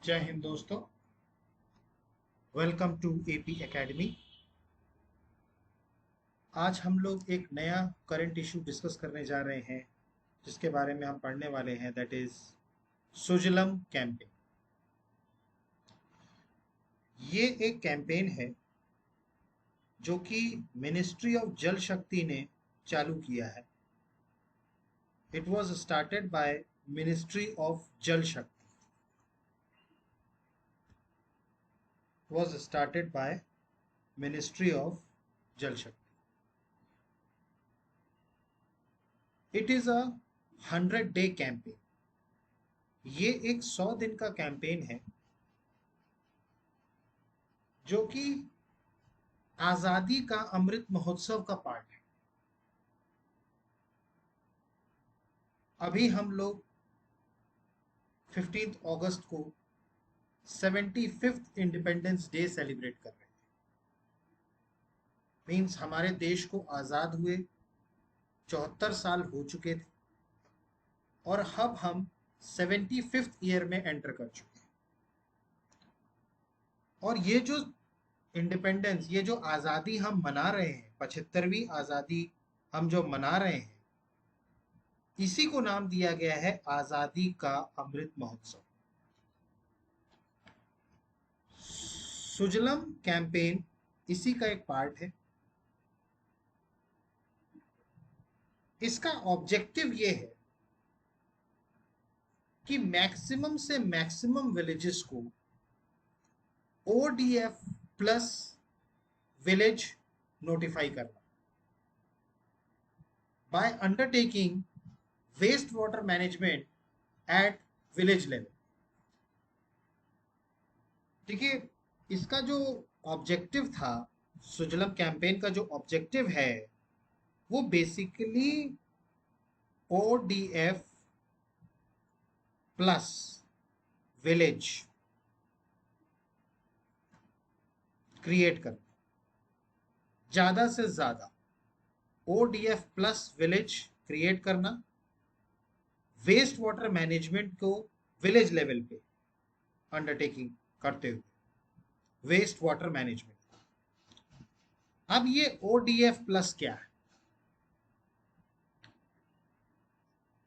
जय हिंद दोस्तों। Welcome to AP academy. आज हम लोग एक नया करंट इशू डिस्कस करने जा रहे हैं जिसके बारे में हम पढ़ने वाले हैं, दैट इज सुजलम कैंपेन। ये एक कैंपेन है जो कि मिनिस्ट्री ऑफ जल शक्ति ने चालू किया है। It was started by ministry of जल शक्ति, was started by Ministry of Jal Shakti. It is a 100-day campaign. ये एक 100 दिन का कैंपेन है जो कि आजादी का अमृत महोत्सव का पार्ट है। अभी हम लोग 15 अगस्त को 75th इंडिपेंडेंस डे सेलिब्रेट कर रहे हैं। मीन्स हमारे देश को आज़ाद हुए 74 साल हो चुके थे और अब हम 75th ईयर में एंटर कर चुके हैं। और ये जो इंडिपेंडेंस, ये जो आज़ादी हम मना रहे हैं, 75वीं आज़ादी हम जो मना रहे हैं, इसी को नाम दिया गया है आज़ादी का अमृत महोत्सव। सुजलम कैंपेन इसी का एक पार्ट है। इसका ऑब्जेक्टिव ये है कि मैक्सिमम से मैक्सिमम विलेजेस को ओडीएफ प्लस विलेज नोटिफाई करना by undertaking waste water management at village level. देखिए, इसका जो ऑब्जेक्टिव था, सुजलम कैंपेन का जो ऑब्जेक्टिव है, वो basically ODF plus village create करना, ज्यादा से ज्यादा ओडीएफ प्लस विलेज क्रिएट करना, वेस्ट वाटर मैनेजमेंट को विलेज लेवल पे अंडरटेकिंग करते हुए वेस्ट वाटर मैनेजमेंट। अब ये ओडीएफ प्लस क्या है?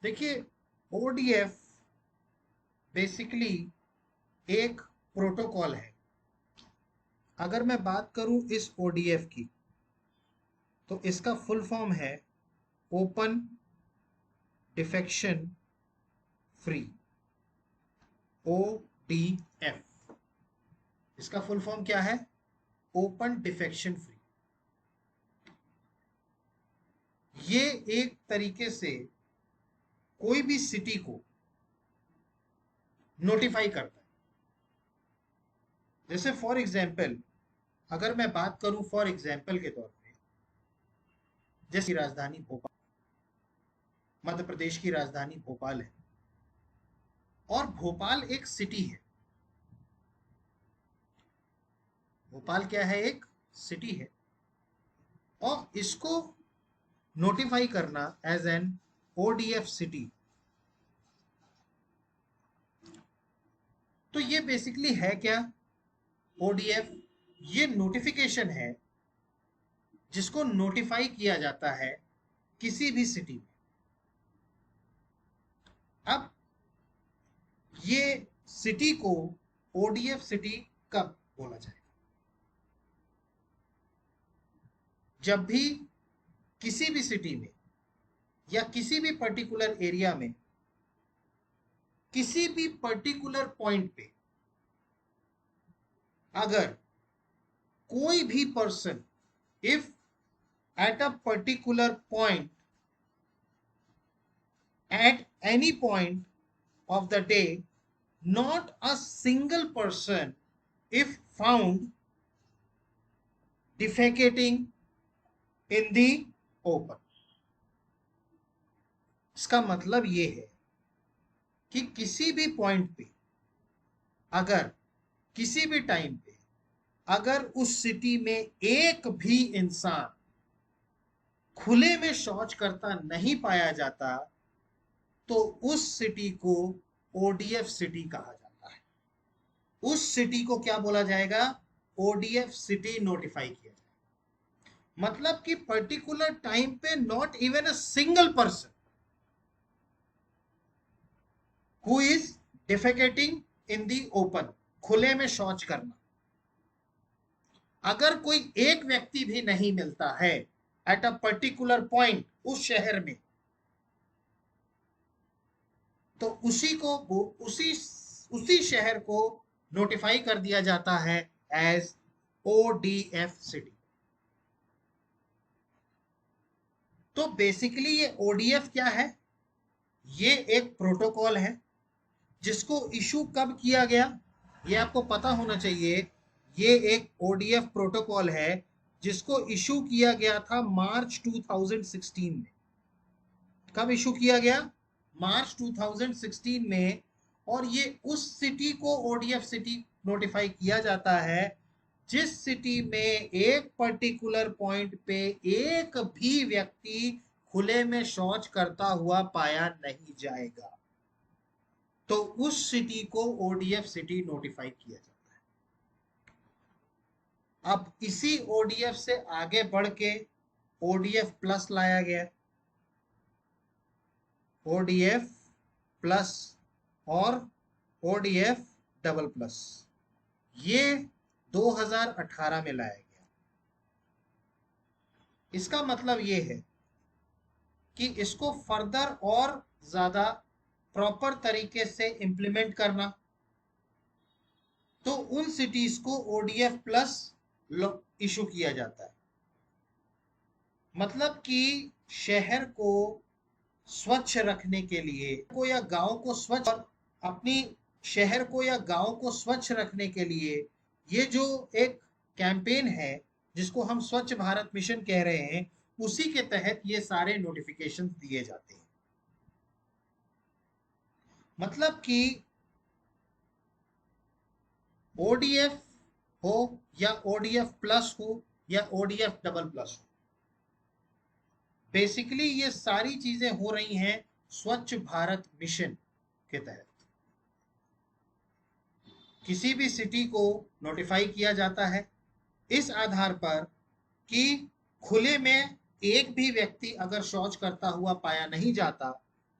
देखिए, ओडीएफ बेसिकली एक प्रोटोकॉल है। अगर मैं बात करूं इस ओडीएफ की, तो इसका फुल फॉर्म है ओपन डिफेक्शन फ्री, ओडीएफ। इसका फुल फॉर्म क्या है? Open defection free. ये एक तरीके से कोई भी सिटी को नोटिफाई करता है। जैसे फॉर एग्जाम्पल, अगर मैं बात करूं फॉर एग्जाम्पल के तौर पे, जैसे राजधानी भोपाल, मध्य प्रदेश की राजधानी भोपाल है और भोपाल एक सिटी है। भोपाल क्या है? एक सिटी है और इसको नोटिफाई करना एज एन ओडीएफ सिटी, तो ये बेसिकली है क्या? ओडीएफ ये नोटिफिकेशन है जिसको नोटिफाई किया जाता है किसी भी सिटी में। अब ये सिटी को ओडीएफ सिटी कब बोला जाएगा? जब भी किसी भी सिटी में या किसी भी पर्टिकुलर एरिया में, किसी भी पर्टिकुलर पॉइंट पे अगर कोई भी person, if at a particular point, at any point of the day, not a single person if found defecating in the open। इसका मतलब ये है कि किसी भी पॉइंट पे, अगर किसी भी टाइम पे, अगर उस सिटी में एक भी इंसान खुले में शौच करता नहीं पाया जाता, तो उस सिटी को ओडीएफ सिटी कहा जाता है। उस सिटी को क्या बोला जाएगा? ओडीएफ सिटी नोटिफाई किया जाएगा। मतलब कि पर्टिकुलर टाइम पे not even a single person who is defecating in the open, खुले में शौच करना, अगर कोई एक व्यक्ति भी नहीं मिलता है एट अ पर्टिकुलर पॉइंट उस शहर में, तो उसी शहर को नोटिफाई कर दिया जाता है एज ओडीएफ सिटी। तो बेसिकली ये ओडीएफ क्या है? ये एक प्रोटोकॉल है जिसको इशू कब किया गया ये आपको पता होना चाहिए। ये एक ओडीएफ प्रोटोकॉल है जिसको इशू किया गया था मार्च 2016 में। कब इशू किया गया? मार्च 2016 में। और ये उस सिटी को ओडीएफ सिटी नोटिफाई किया जाता है जिस सिटी में एक पर्टिकुलर पॉइंट पे एक भी व्यक्ति खुले में शौच करता हुआ पाया नहीं जाएगा, तो उस सिटी को ओडीएफ सिटी नोटिफाई किया जाता है। अब इसी ओडीएफ से आगे बढ़ के ओडीएफ प्लस लाया गया, ओडीएफ प्लस और ओडीएफ डबल प्लस, ये 2018 में लाया गया। इसका मतलब ये है कि इसको फर्दर और ज्यादा प्रॉपर तरीके से इंप्लीमेंट करना, तो उन सिटीज को ओडीएफ प्लस इशू किया जाता है। मतलब कि शहर को स्वच्छ रखने के लिए को या गांव को स्वच्छ, अपनी शहर को या गांव को स्वच्छ रखने के लिए ये जो एक कैंपेन है जिसको हम स्वच्छ भारत मिशन कह रहे हैं, उसी के तहत ये सारे नोटिफिकेशन दिए जाते हैं। मतलब कि ओडीएफ हो या ओडीएफ प्लस हो या ओडीएफ डबल प्लस हो, बेसिकली ये सारी चीजें हो रही हैं स्वच्छ भारत मिशन के तहत। किसी भी सिटी को नोटिफाई किया जाता है इस आधार पर कि खुले में एक भी व्यक्ति अगर शौच करता हुआ पाया नहीं जाता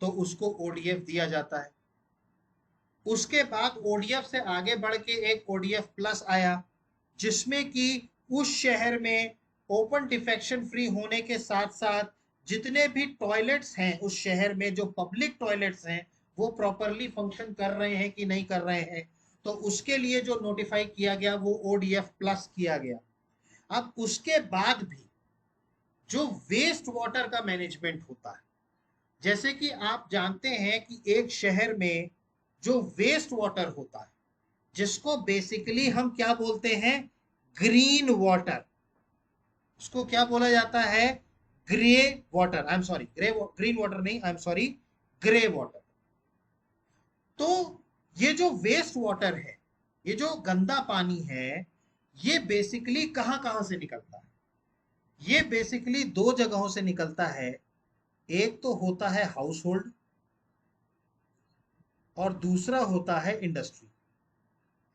तो उसको ओडीएफ दिया जाता है। उसके बाद ओडीएफ से आगे बढ़ के एक ओडीएफ प्लस आया जिसमें कि उस शहर में ओपन डिफेक्शन फ्री होने के साथ साथ जितने भी टॉयलेट्स हैं उस शहर में, जो पब्लिक टॉयलेट्स हैं, वो प्रॉपरली फंक्शन कर रहे हैं कि नहीं कर रहे हैं, तो उसके लिए जो नोटिफाई किया गया वो ओडीएफ प्लस किया गया। अब उसके बाद भी जो वेस्ट वाटर का मैनेजमेंट होता है, जैसे कि आप जानते हैं कि एक शहर में जो वेस्ट वाटर होता है जिसको बेसिकली हम क्या बोलते हैं? Green water. उसको क्या बोला जाता है? Grey water. I am sorry, green water नहीं, I am sorry, grey water. तो ये जो वेस्ट वाटर है, ये जो गंदा पानी है, ये बेसिकली कहां कहां से निकलता है? ये बेसिकली दो जगहों से निकलता है। एक तो होता है हाउस होल्ड और दूसरा होता है इंडस्ट्री।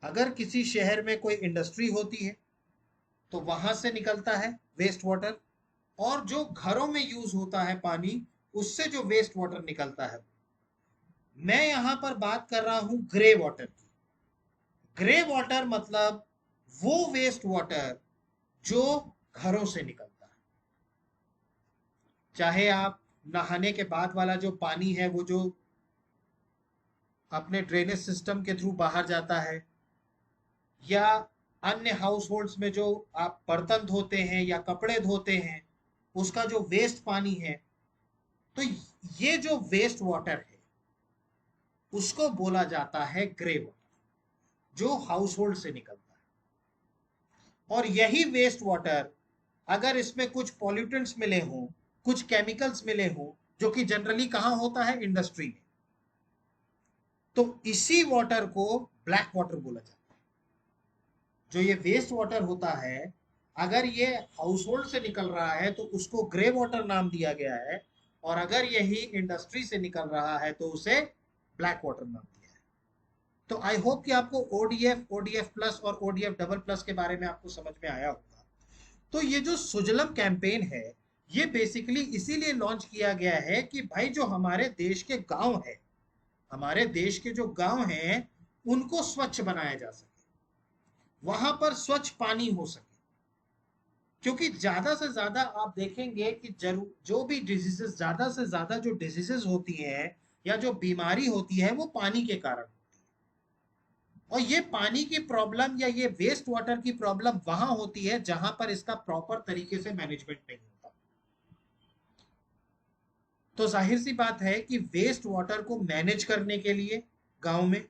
अगर किसी शहर में कोई इंडस्ट्री होती है तो वहां से निकलता है वेस्ट वाटर, और जो घरों में यूज होता है पानी, उससे जो वेस्ट वाटर निकलता है। मैं यहां पर बात कर रहा हूं ग्रे वाटर की। ग्रे वाटर मतलब वो वेस्ट वाटर जो घरों से निकलता है। चाहे आप नहाने के बाद वाला जो पानी है वो जो अपने ड्रेनेज सिस्टम के थ्रू बाहर जाता है, या अन्य हाउस होल्ड्स में जो आप बर्तन धोते हैं या कपड़े धोते हैं उसका जो वेस्ट पानी है, तो ये जो वेस्ट वाटर है उसको बोला जाता है ग्रे वाटर, जो हाउस होल्ड से निकलता है। और यही वेस्ट वाटर अगर इसमें कुछ पॉल्यूटेंट्स मिले हों, कुछ केमिकल्स मिले हों, जो कि जनरली कहां होता है? इंडस्ट्री में, तो इसी वाटर को ब्लैक वाटर बोला जाता है। जो ये वेस्ट वाटर होता है, अगर ये हाउस होल्ड से निकल रहा है तो उसको ग्रे वाटर नाम दिया गया है, और अगर यही इंडस्ट्री से निकल रहा है तो उसे ब्लैक वाटर नाम दिया है। तो आई होप कि आपको ओडीएफ, ओडीएफ प्लस और ओडीएफ डबल प्लस के बारे में आपको समझ में आया होगा। तो ये जो सुजलम कैंपेन है, ये बेसिकली इसीलिए लॉन्च किया गया है कि भाई जो हमारे देश के गांव है, हमारे देश के जो गांव हैं, उनको स्वच्छ बनाया जा सके, वहां पर स्वच्छ पानी हो सके। क्योंकि ज्यादा से ज्यादा आप देखेंगे कि जो भी डिजीजेस, ज्यादा से ज्यादा जो डिजीजेस होती हैं या जो बीमारी होती है, वो पानी के कारण होती है। और ये पानी की प्रॉब्लम या ये वेस्ट वाटर की प्रॉब्लम वहां होती है जहां पर इसका प्रॉपर तरीके से मैनेजमेंट नहीं होता। तो जाहिर सी बात है कि वेस्ट वाटर को मैनेज करने के लिए गांव में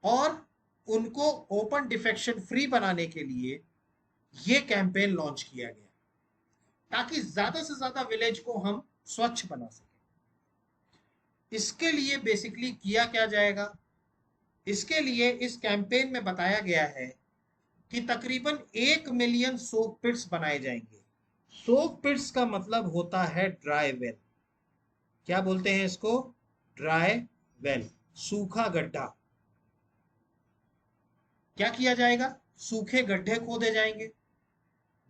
और उनको ओपन डिफेक्शन फ्री बनाने के लिए ये कैंपेन लॉन्च किया गया, ताकि ज्यादा से ज्यादा विलेज को हम स्वच्छ बना सके। इसके लिए बेसिकली किया क्या जाएगा, इसके लिए इस कैंपेन में बताया गया है कि तकरीबन 1 मिलियन सोक पिट्स बनाए जाएंगे। सोक पिट्स का मतलब होता है ड्राई वेल। क्या बोलते हैं इसको? ड्राई वेल, सूखा गड्ढा। क्या किया जाएगा? सूखे गड्ढे खोदे जाएंगे।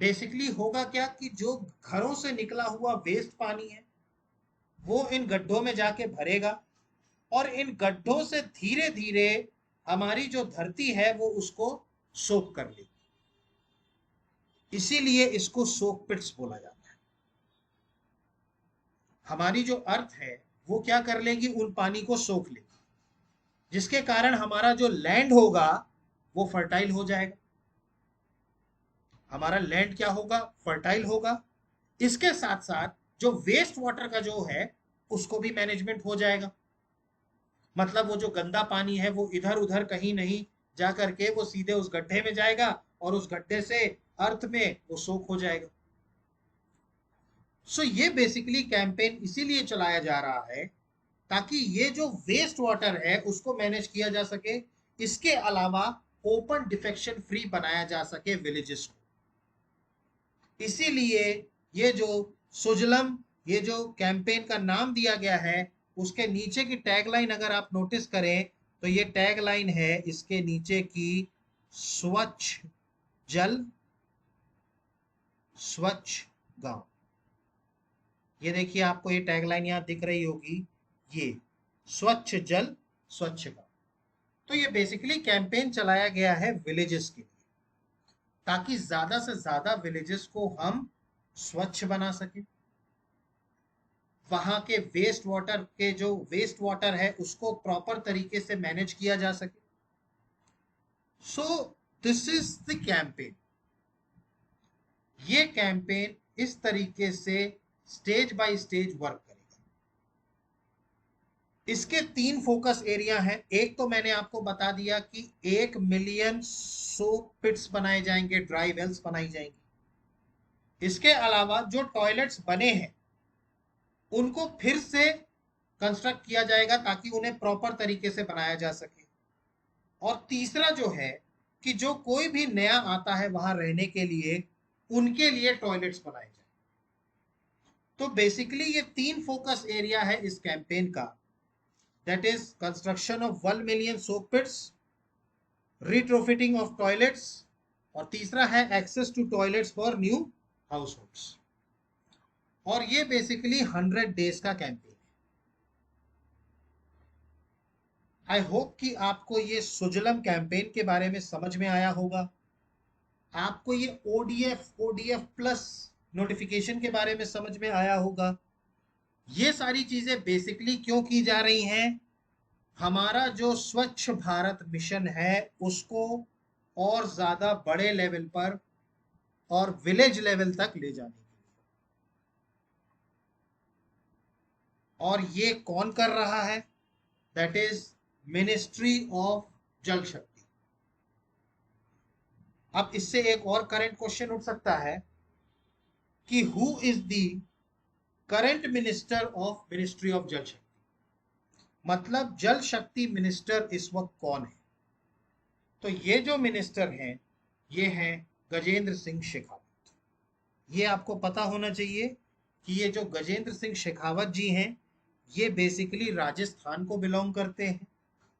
बेसिकली होगा क्या कि जो घरों से निकला हुआ वेस्ट पानी है, वो इन गड्ढों में जाके भरेगा और इन गड्ढों से धीरे धीरे हमारी जो धरती है वो उसको सोक कर लेगी। इसीलिए इसको सोक पिट्स बोला जाता है। हमारी जो अर्थ है वो क्या कर लेगी? उन पानी को सोख लेगी, जिसके कारण हमारा जो लैंड होगा वो फर्टाइल हो जाएगा। हमारा लैंड क्या होगा? फर्टाइल होगा। इसके साथ साथ जो वेस्ट वाटर का जो है उसको भी मैनेजमेंट हो जाएगा। मतलब वो जो गंदा पानी है वो इधर उधर कहीं नहीं जा करके वो सीधे उस गड्ढे में जाएगा और उस गड्ढे से अर्थ में वो सोख हो जाएगा। सो ये बेसिकली कैंपेन इसीलिए चलाया जा रहा है ताकि ये जो वेस्ट वाटर है उसको मैनेज किया जा सके। इसके अलावा ओपन डिफेक्शन फ्री बनाया जा सके विलेजेस को। इसीलिए ये जो सुजलम, ये जो कैंपेन का नाम दिया गया है, उसके नीचे की टैगलाइन अगर आप नोटिस करें तो ये टैगलाइन है इसके नीचे की, स्वच्छ जल स्वच्छ गांव। ये देखिए, आपको ये टैगलाइन यहां दिख रही होगी, ये स्वच्छ जल स्वच्छ गांव। तो ये बेसिकली कैंपेन चलाया गया है विलेजेस के लिए, ताकि ज्यादा से ज्यादा विलेजेस को हम स्वच्छ बना सके। वहां के वेस्ट वाटर के जो वेस्ट वाटर है उसको प्रॉपर तरीके से मैनेज किया जा सके। So this is the campaign. ये कैंपेन इस तरीके से स्टेज बाय स्टेज वर्क करेगा। इसके 3 फोकस एरिया हैं। एक तो मैंने आपको बता दिया कि 1 मिलियन सोक पिट्स बनाए जाएंगे, ड्राई वेल्स बनाई जाएंगी। इसके अलावा जो टॉयलेट्स बने हैं उनको फिर से कंस्ट्रक्ट किया जाएगा ताकि उन्हें प्रॉपर तरीके से बनाया जा सके। और तीसरा जो है कि जो कोई भी नया आता है वहां रहने के लिए, उनके लिए टॉयलेट्स बनाए जाए। तो बेसिकली ये 3 फोकस एरिया है इस कैंपेन का, that is construction of 1 million soak pits, retrofitting of toilets, और तीसरा है access to toilets for new households. और ये बेसिकली 100 डेज का कैंपेन है। आई होप कि आपको ये सुजलम कैंपेन के बारे में समझ में आया होगा। आपको ये ओडीएफ प्लस नोटिफिकेशन के बारे में समझ में आया होगा। ये सारी चीजें बेसिकली क्यों की जा रही हैं? हमारा जो स्वच्छ भारत मिशन है उसको और ज्यादा बड़े लेवल पर और विलेज लेवल तक ले जाने के लिए। और ये कौन कर रहा है? दैट इज मिनिस्ट्री ऑफ जल शक्ति। अब इससे एक और करंट क्वेश्चन उठ सकता है कि who is the current minister of ministry of जल शक्ति? मतलब जल शक्ति मिनिस्टर इस वक्त कौन है? तो ये जो मिनिस्टर हैं ये हैं गजेंद्र सिंह शेखावत। ये आपको पता होना चाहिए कि ये जो गजेंद्र सिंह शेखावत जी हैं ये बेसिकली राजस्थान को बिलोंग करते हैं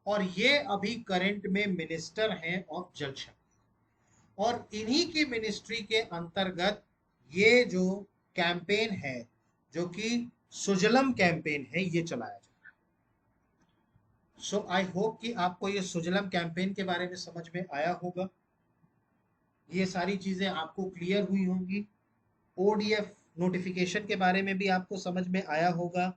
और ये अभी करंट में मिनिस्टर हैं ऑफ जल शक्ति, और इन्हीं की मिनिस्ट्री के अंतर्गत ये जो कैंपेन है, जो कि सुजलम कैंपेन है, ये चलाया जाए। सो आई होप कि आपको ये सुजलम कैंपेन के बारे में समझ में आया होगा, ये सारी चीजें आपको क्लियर हुई होंगी। ओडीएफ नोटिफिकेशन के बारे में भी आपको समझ में आया होगा,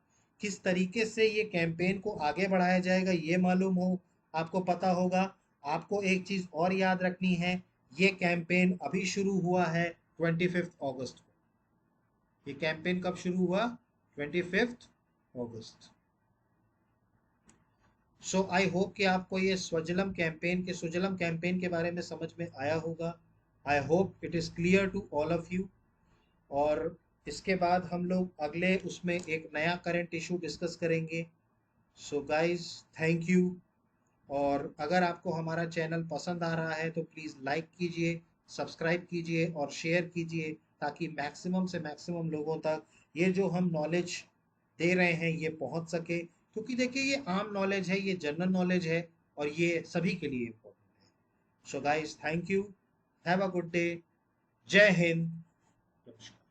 किस तरीके से ये कैंपेन को आगे बढ़ाया जाएगा ये मालूम हो, आपको पता होगा। आपको एक चीज और याद रखनी है, ये कैंपेन अभी शुरू हुआ है 25 अगस्त को। ये कैंपेन कब शुरू हुआ? 25 अगस्त। सो आई होप कि आपको ये सुजलम कैंपेन के बारे में समझ में आया होगा। I hope it is clear to all of you. और इसके बाद हम लोग अगले उसमें एक नया करंट इशू डिस्कस करेंगे। So guys, thank you. और अगर आपको हमारा चैनल पसंद आ रहा है तो प्लीज़ लाइक कीजिए, सब्सक्राइब कीजिए और शेयर कीजिए, ताकि मैक्सिमम से मैक्सिमम लोगों तक ये जो हम नॉलेज दे रहे हैं ये पहुंच सके। क्योंकि देखिए, ये आम नॉलेज है, ये जनरल नॉलेज है, और ये सभी के लिए इम्पोर्टेंट है। So guys, thank you, have a good day, जय हिंद, नमस्कार।